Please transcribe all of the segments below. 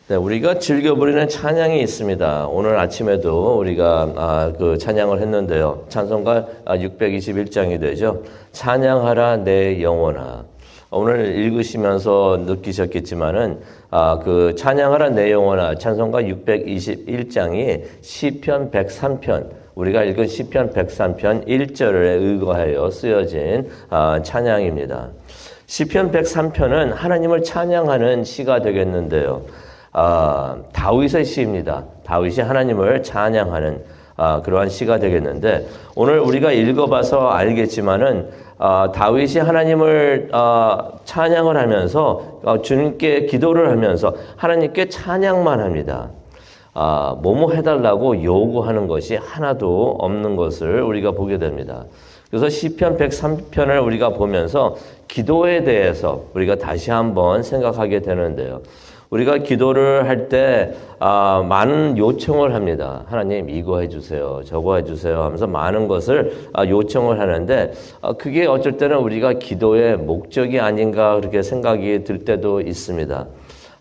네, 우리가 즐겨 부르는 찬양이 있습니다. 오늘 아침에도 우리가 그 찬양을 했는데요. 찬송가 621장이 되죠. 찬양하라 내 영혼아. 오늘 읽으시면서 느끼셨겠지만은 그 찬양하라 내 영혼아 찬송가 621장이 시편 103편 우리가 읽은 시편 103편 1절에 의거하여 쓰여진 찬양입니다. 시편 103편은 하나님을 찬양하는 시가 되겠는데요. 다윗의 시입니다. 다윗이 하나님을 찬양하는 그러한 시가 되겠는데 오늘 우리가 읽어봐서 알겠지만은 다윗이 하나님을 찬양을 하면서 주님께 기도를 하면서 하나님께 찬양만 합니다. 뭐뭐 해달라고 요구하는 것이 하나도 없는 것을 우리가 보게 됩니다. 그래서 시편 103편을 우리가 보면서 기도에 대해서 우리가 다시 한번 생각하게 되는데요. 우리가 기도를 할 때 많은 요청을 합니다. 하나님 이거 해주세요. 저거 해주세요 하면서 많은 것을 요청을 하는데 그게 어쩔 때는 우리가 기도의 목적이 아닌가 그렇게 생각이 들 때도 있습니다.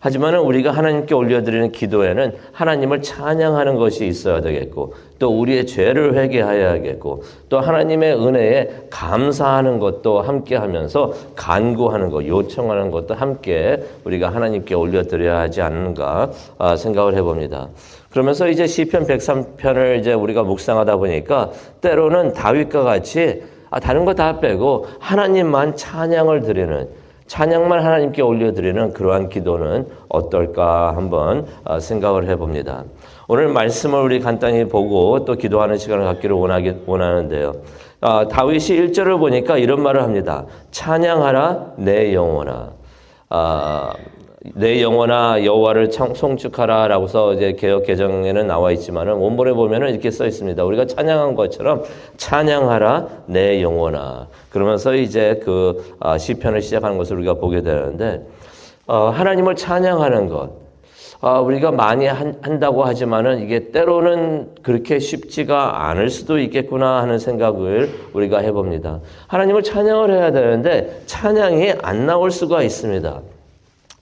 하지만 우리가 하나님께 올려드리는 기도에는 하나님을 찬양하는 것이 있어야 되겠고 또 우리의 죄를 회개해야겠고 또 하나님의 은혜에 감사하는 것도 함께 하면서 간구하는 것, 요청하는 것도 함께 우리가 하나님께 올려드려야 하지 않는가 생각을 해봅니다. 그러면서 이제 시편 103편을 이제 우리가 묵상하다 보니까 때로는 다윗과 같이 다른 거 다 빼고 하나님만 찬양을 드리는 찬양만 하나님께 올려드리는 그러한 기도는 어떨까 한번 생각을 해봅니다. 오늘 말씀을 우리 간단히 보고 또 기도하는 시간을 갖기를 원하는데요. 다윗이 1절을 보니까 이런 말을 합니다. 찬양하라 내 영혼아. 내 영혼아 여호와를 송축하라 라고서 이제 개역 개정에는 나와 있지만은 원본에 보면은 이렇게 써 있습니다. 우리가 찬양한 것처럼 찬양하라 내 영혼아. 그러면서 이제 그 시편을 시작하는 것을 우리가 보게 되는데 하나님을 찬양하는 것 우리가 많이 한다고 하지만은 이게 때로는 그렇게 쉽지가 않을 수도 있겠구나 하는 생각을 우리가 해봅니다. 하나님을 찬양을 해야 되는데 찬양이 안 나올 수가 있습니다.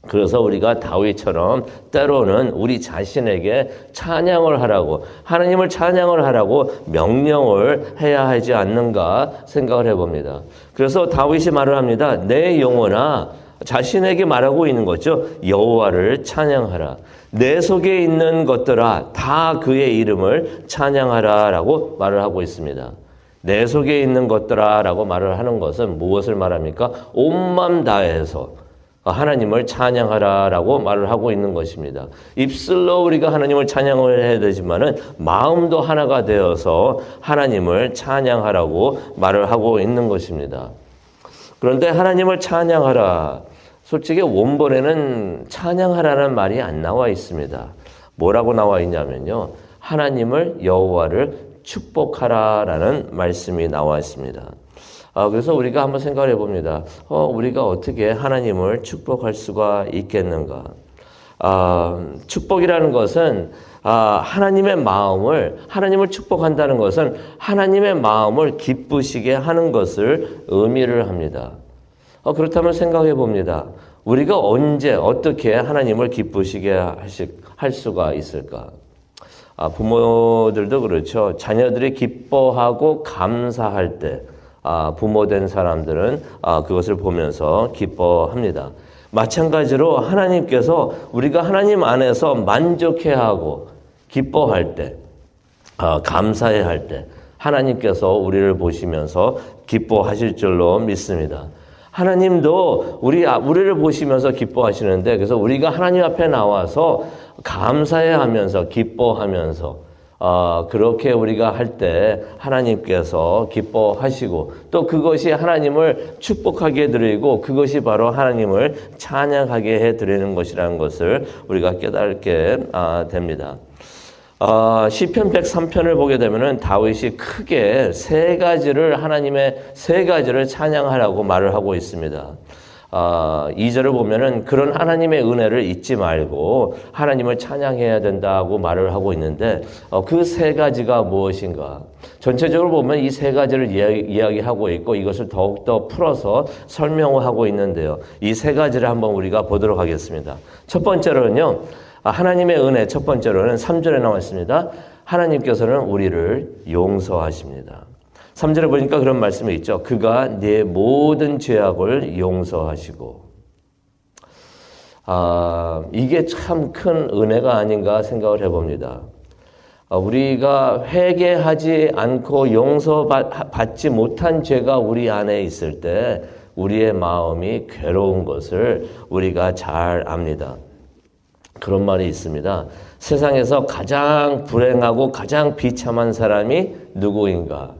그래서 우리가 다윗처럼 때로는 우리 자신에게 찬양을 하라고 하나님을 찬양을 하라고 명령을 해야 하지 않는가 생각을 해봅니다. 그래서 다윗이 말을 합니다. 내 영혼아 자신에게 말하고 있는 거죠. 여호와를 찬양하라. 내 속에 있는 것들아 다 그의 이름을 찬양하라 라고 말을 하고 있습니다. 내 속에 있는 것들아 라고 말을 하는 것은 무엇을 말합니까? 온 마음 다해서 하나님을 찬양하라라고 말을 하고 있는 것입니다. 입술로 우리가 하나님을 찬양을 해야 되지만은 마음도 하나가 되어서 하나님을 찬양하라고 말을 하고 있는 것입니다. 그런데 하나님을 찬양하라. 솔직히 원본에는 찬양하라는 말이 안 나와 있습니다. 뭐라고 나와 있냐면요. 하나님을 여호와를 축복하라라는 말씀이 나와 있습니다. 그래서 우리가 한번 생각을 해봅니다. 우리가 어떻게 하나님을 축복할 수가 있겠는가? 축복이라는 것은 하나님의 마음을 하나님을 축복한다는 것은 하나님의 마음을 기쁘시게 하는 것을 의미를 합니다. 그렇다면 생각해 봅니다. 우리가 언제 어떻게 하나님을 기쁘시게 할 수가 있을까? 부모들도 그렇죠. 자녀들이 기뻐하고 감사할 때 부모된 사람들은 그것을 보면서 기뻐합니다. 마찬가지로 하나님께서 우리가 하나님 안에서 만족해하고 기뻐할 때, 감사해야 할 때 하나님께서 우리를 보시면서 기뻐하실 줄로 믿습니다. 하나님도 우리를 보시면서 기뻐하시는데 그래서 우리가 하나님 앞에 나와서 감사해하면서 기뻐하면서 그렇게 우리가 할 때 하나님께서 기뻐하시고 또 그것이 하나님을 축복하게 드리고 그것이 바로 하나님을 찬양하게 해드리는 것이라는 것을 우리가 깨닫게 됩니다. 시편 103편을 보게 되면은 다윗이 크게 세 가지를 찬양하라고 말을 하고 있습니다. 2절을 보면은 그런 하나님의 은혜를 잊지 말고 하나님을 찬양해야 된다고 말을 하고 있는데 그 세 가지가 무엇인가? 전체적으로 보면 이 세 가지를 이야기하고 있고 이것을 더욱더 풀어서 설명을 하고 있는데요. 이 세 가지를 한번 우리가 보도록 하겠습니다. 첫 번째로는요. 하나님의 은혜 첫 번째로는 3절에 나와 있습니다. 하나님께서는 우리를 용서하십니다. 3절에 보니까 그런 말씀이 있죠. 그가 네 모든 죄악을 용서하시고. 이게 참 큰 은혜가 아닌가 생각을 해봅니다. 우리가 회개하지 않고 용서받지 못한 죄가 우리 안에 있을 때 우리의 마음이 괴로운 것을 우리가 잘 압니다. 그런 말이 있습니다. 세상에서 가장 불행하고 가장 비참한 사람이 누구인가?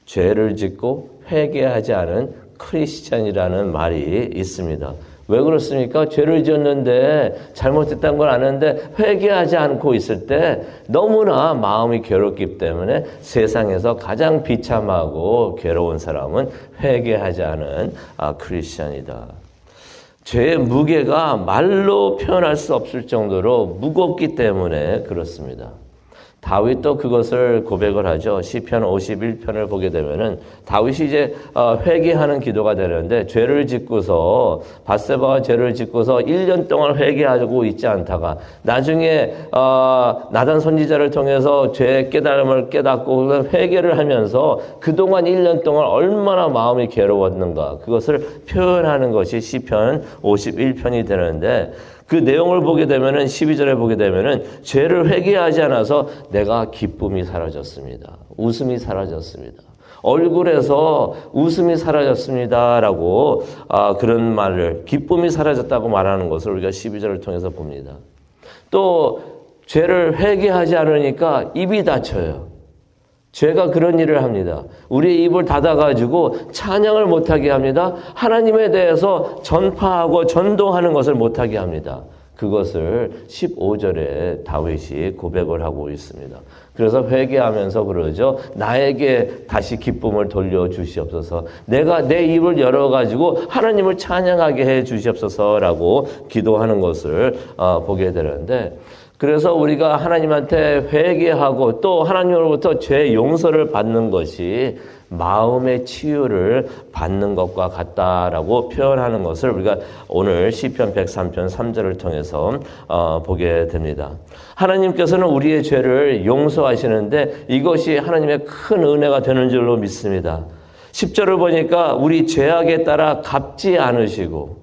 죄를 짓고 회개하지 않은 크리스찬이라는 말이 있습니다. 왜 그렇습니까? 죄를 지었는데 잘못했다는 걸 아는데 회개하지 않고 있을 때 너무나 마음이 괴롭기 때문에 세상에서 가장 비참하고 괴로운 사람은 회개하지 않은 크리스찬이다. 죄의 무게가 말로 표현할 수 없을 정도로 무겁기 때문에 그렇습니다. 다윗도 그것을 고백을 하죠. 시편 51편을 보게 되면은 다윗이 이제 회개하는 기도가 되는데 죄를 짓고서 밧세바가 죄를 짓고서 1년 동안 회개하고 있지 않다가 나중에 나단 선지자를 통해서 죄의 깨달음을 깨닫고 회개를 하면서 그동안 1년 동안 얼마나 마음이 괴로웠는가 그것을 표현하는 것이 시편 51편이 되는데 그 내용을 보게 되면은 12절에 보게 되면은 죄를 회개하지 않아서 내가 기쁨이 사라졌습니다. 웃음이 사라졌습니다. 얼굴에서 웃음이 사라졌습니다라고 그런 말을 기쁨이 사라졌다고 말하는 것을 우리가 12절을 통해서 봅니다. 또 죄를 회개하지 않으니까 입이 닫혀요. 죄가 그런 일을 합니다. 우리의 입을 닫아가지고 찬양을 못하게 합니다. 하나님에 대해서 전파하고 전도하는 것을 못하게 합니다. 그것을 15절에 다윗이 고백을 하고 있습니다. 그래서 회개하면서 그러죠. 나에게 다시 기쁨을 돌려주시옵소서. 내가 내 입을 열어가지고 하나님을 찬양하게 해 주시옵소서라고 기도하는 것을 보게 되는데 그래서 우리가 하나님한테 회개하고 또 하나님으로부터 죄 용서를 받는 것이 마음의 치유를 받는 것과 같다라고 표현하는 것을 우리가 오늘 시편 103편 3절을 통해서 보게 됩니다. 하나님께서는 우리의 죄를 용서하시는데 이것이 하나님의 큰 은혜가 되는 줄로 믿습니다. 10절을 보니까 우리 죄악에 따라 갚지 않으시고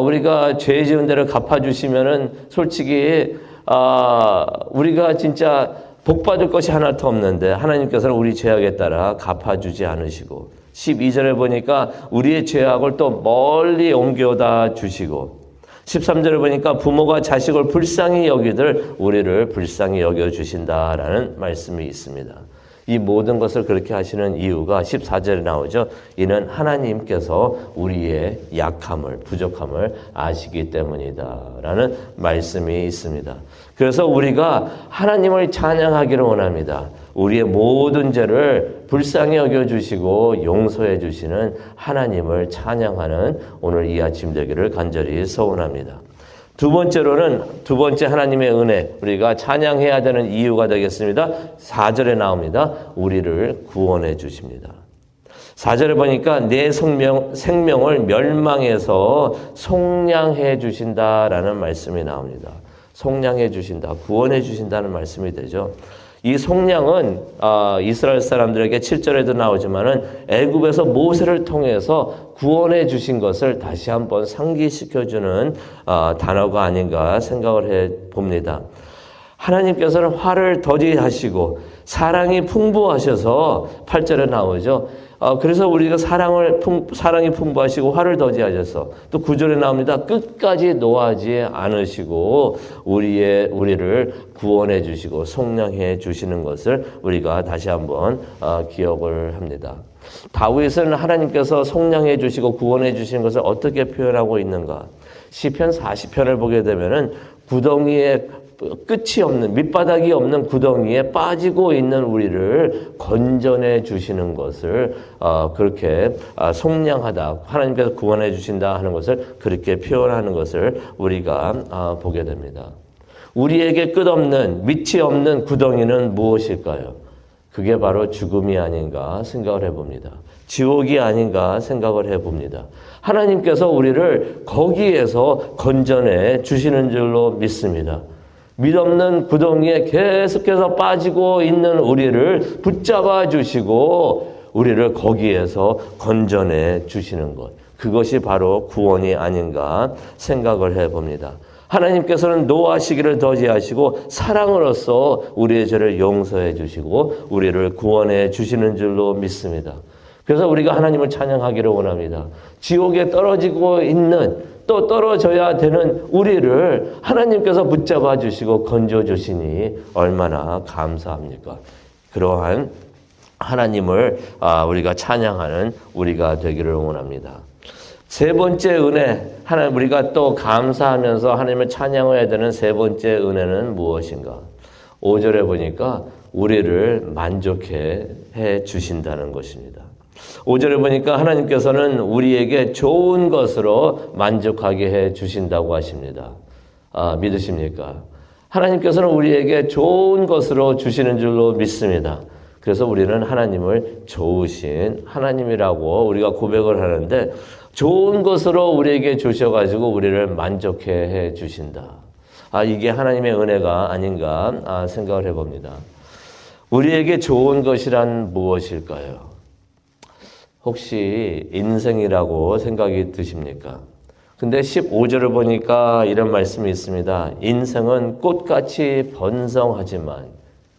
우리가 죄 지은 대로 갚아주시면은 솔직히 우리가 진짜 복 받을 것이 하나도 없는데 하나님께서는 우리 죄악에 따라 갚아주지 않으시고 12절에 보니까 우리의 죄악을 또 멀리 옮겨다 주시고 13절에 보니까 부모가 자식을 불쌍히 여기들 우리를 불쌍히 여겨주신다라는 말씀이 있습니다. 이 모든 것을 그렇게 하시는 이유가 14절에 나오죠. 이는 하나님께서 우리의 약함을, 부족함을 아시기 때문이다 라는 말씀이 있습니다. 그래서 우리가 하나님을 찬양하기를 원합니다. 우리의 모든 죄를 불쌍히 여겨주시고 용서해 주시는 하나님을 찬양하는 오늘 이 아침 되기를 간절히 소원합니다. 두 번째 하나님의 은혜, 우리가 찬양해야 되는 이유가 되겠습니다. 4절에 나옵니다. 우리를 구원해 주십니다. 4절에 보니까 내 생명을 멸망해서 속량해 주신다라는 말씀이 나옵니다. 속량해 주신다, 구원해 주신다는 말씀이 되죠. 이 속량은 이스라엘 사람들에게 7절에도 나오지만은 애굽에서 모세를 통해서 구원해 주신 것을 다시 한번 상기시켜주는 단어가 아닌가 생각을 해 봅니다. 하나님께서는 화를 더디하시고 사랑이 풍부하셔서 8절에 나오죠. 그래서 우리가 사랑이 풍부하시고 화를 더디하셔서 또 9절에 나옵니다. 끝까지 노하지 않으시고 우리를 구원해 주시고 속량해 주시는 것을 우리가 다시 한번 기억을 합니다. 다윗은 하나님께서 속량해 주시고 구원해 주시는 것을 어떻게 표현하고 있는가? 시편 40편을 보게 되면은 구덩이에 끝이 없는 밑바닥이 없는 구덩이에 빠지고 있는 우리를 건져내 주시는 것을 그렇게 속량하다 하나님께서 구원해 주신다 하는 것을 그렇게 표현하는 것을 우리가 보게 됩니다. 우리에게 끝없는 밑이 없는 구덩이는 무엇일까요? 그게 바로 죽음이 아닌가 생각을 해봅니다. 지옥이 아닌가 생각을 해봅니다. 하나님께서 우리를 거기에서 건져내 주시는 줄로 믿습니다. 믿없는 구덩이에 계속해서 빠지고 있는 우리를 붙잡아 주시고 우리를 거기에서 건져내 주시는 것. 그것이 바로 구원이 아닌가 생각을 해봅니다. 하나님께서는 노하시기를 더디하시고 사랑으로서 우리의 죄를 용서해 주시고 우리를 구원해 주시는 줄로 믿습니다. 그래서 우리가 하나님을 찬양하기를 원합니다. 지옥에 떨어지고 있는 또 떨어져야 되는 우리를 하나님께서 붙잡아 주시고 건져 주시니 얼마나 감사합니까? 그러한 하나님을 우리가 찬양하는 우리가 되기를 원합니다. 세 번째 은혜, 하나님 우리가 또 감사하면서 하나님을 찬양해야 되는 세 번째 은혜는 무엇인가? 5절에 보니까 우리를 만족해 주신다는 것입니다. 5절에 보니까 하나님께서는 우리에게 좋은 것으로 만족하게 해 주신다고 하십니다. 믿으십니까? 하나님께서는 우리에게 좋은 것으로 주시는 줄로 믿습니다. 그래서 우리는 하나님을 좋으신 하나님이라고 우리가 고백을 하는데 좋은 것으로 우리에게 주셔가지고 우리를 만족해 해 주신다. 이게 하나님의 은혜가 아닌가 생각을 해봅니다. 우리에게 좋은 것이란 무엇일까요? 혹시 인생이라고 생각이 드십니까? 근데 15절을 보니까 이런 말씀이 있습니다. 인생은 꽃같이 번성하지만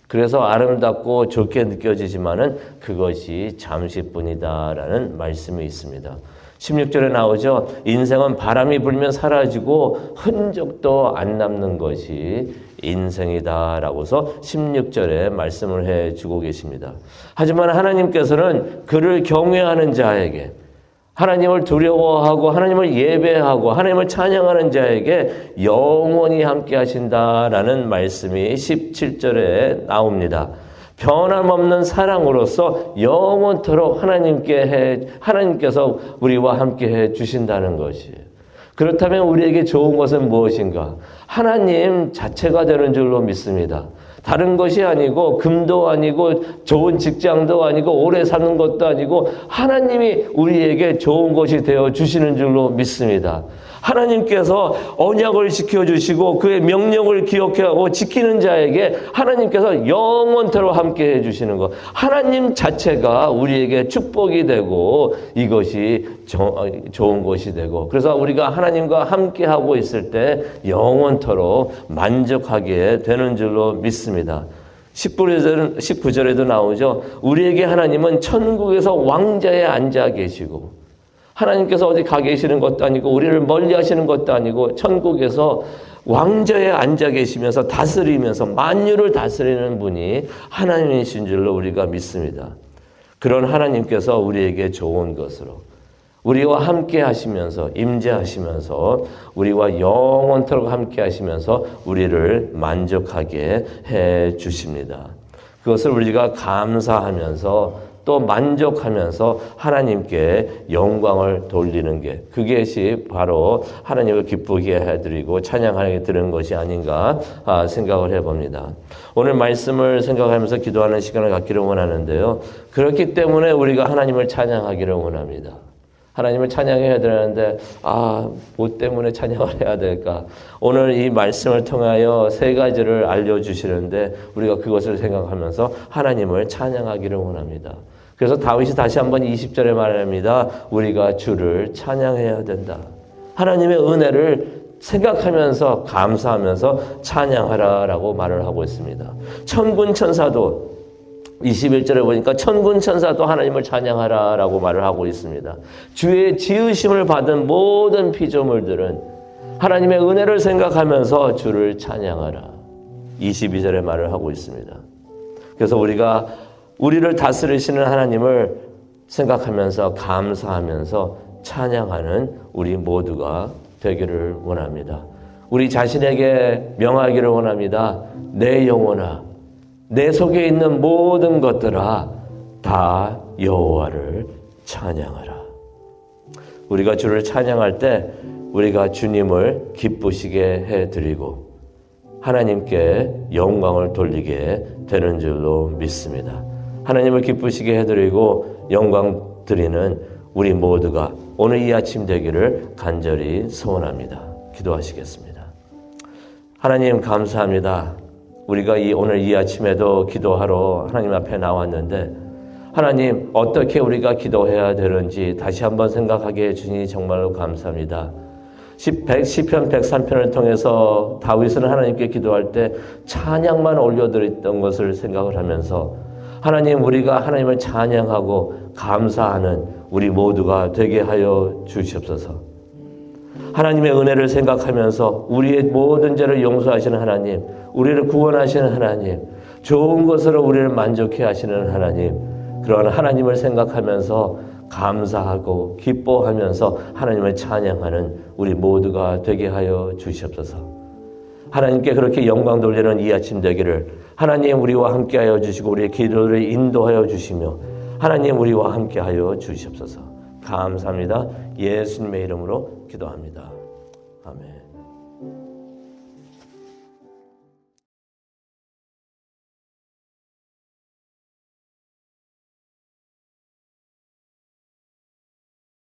그래서 아름답고 좋게 느껴지지만은 그것이 잠시뿐이다라는 말씀이 있습니다. 16절에 나오죠. 인생은 바람이 불면 사라지고 흔적도 안 남는 것이 인생이다라고서 16절에 말씀을 해주고 계십니다. 하지만 하나님께서는 그를 경외하는 자에게 하나님을 두려워하고 하나님을 예배하고 하나님을 찬양하는 자에게 영원히 함께 하신다라는 말씀이 17절에 나옵니다. 변함없는 사랑으로서 영원토록 하나님께서 우리와 함께 해 주신다는 것이에요. 그렇다면 우리에게 좋은 것은 무엇인가? 하나님 자체가 되는 줄로 믿습니다. 다른 것이 아니고 금도 아니고 좋은 직장도 아니고 오래 사는 것도 아니고 하나님이 우리에게 좋은 것이 되어 주시는 줄로 믿습니다. 하나님께서 언약을 지켜주시고 그의 명령을 기억하고 지키는 자에게 하나님께서 영원토록 함께 해주시는 것. 하나님 자체가 우리에게 축복이 되고 이것이 좋은 것이 되고 그래서 우리가 하나님과 함께하고 있을 때 영원토록 만족하게 되는 줄로 믿습니다. 19절에도 나오죠. 우리에게 하나님은 천국에서 왕자에 앉아 계시고 하나님께서 어디 가 계시는 것도 아니고 우리를 멀리 하시는 것도 아니고 천국에서 왕자에 앉아 계시면서 다스리면서 만유를 다스리는 분이 하나님이신 줄로 우리가 믿습니다. 그런 하나님께서 우리에게 좋은 것으로 우리와 함께 하시면서 임재하시면서 우리와 영원토록 함께 하시면서 우리를 만족하게 해 주십니다. 그것을 우리가 감사하면서 또 만족하면서 하나님께 영광을 돌리는 게 그것이 바로 하나님을 기쁘게 해드리고 찬양하게 드리는 것이 아닌가 생각을 해봅니다. 오늘 말씀을 생각하면서 기도하는 시간을 갖기를 원하는데요. 그렇기 때문에 우리가 하나님을 찬양하기를 원합니다. 하나님을 찬양해야 되는데 뭐 때문에 찬양을 해야 될까? 오늘 이 말씀을 통하여 세 가지를 알려주시는데 우리가 그것을 생각하면서 하나님을 찬양하기를 원합니다. 그래서 다윗이 다시 한번 20절에 말합니다. 우리가 주를 찬양해야 된다. 하나님의 은혜를 생각하면서 감사하면서 찬양하라라고 말을 하고 있습니다. 천군 천사도 21절에 보니까 천군 천사도 하나님을 찬양하라라고 말을 하고 있습니다. 주의 지으심을 받은 모든 피조물들은 하나님의 은혜를 생각하면서 주를 찬양하라. 22절에 말을 하고 있습니다. 그래서 우리가 우리를 다스리시는 하나님을 생각하면서 감사하면서 찬양하는 우리 모두가 되기를 원합니다. 우리 자신에게 명하기를 원합니다. 내 영혼아, 내 속에 있는 모든 것들아 다 여호와를 찬양하라. 우리가 주를 찬양할 때 우리가 주님을 기쁘시게 해드리고 하나님께 영광을 돌리게 되는 줄로 믿습니다. 하나님을 기쁘시게 해드리고 영광 드리는 우리 모두가 오늘 이 아침 되기를 간절히 소원합니다. 기도하시겠습니다. 하나님 감사합니다. 우리가 오늘 이 아침에도 기도하러 하나님 앞에 나왔는데 하나님 어떻게 우리가 기도해야 되는지 다시 한번 생각하게 해주니 정말로 감사합니다. 시편 103편을 통해서 다윗은 하나님께 기도할 때 찬양만 올려드렸던 것을 생각을 하면서 하나님 우리가 하나님을 찬양하고 감사하는 우리 모두가 되게 하여 주시옵소서. 하나님의 은혜를 생각하면서 우리의 모든 죄를 용서하시는 하나님, 우리를 구원하시는 하나님, 좋은 것으로 우리를 만족해 하시는 하나님, 그런 하나님을 생각하면서 감사하고 기뻐하면서 하나님을 찬양하는 우리 모두가 되게 하여 주시옵소서. 하나님께 그렇게 영광 돌리는 이 아침 되기를 하나님 우리와 함께하여 주시고 우리의 기도를 인도하여 주시며 하나님 우리와 함께하여 주시옵소서. 감사합니다. 예수님의 이름으로 기도합니다. 아멘.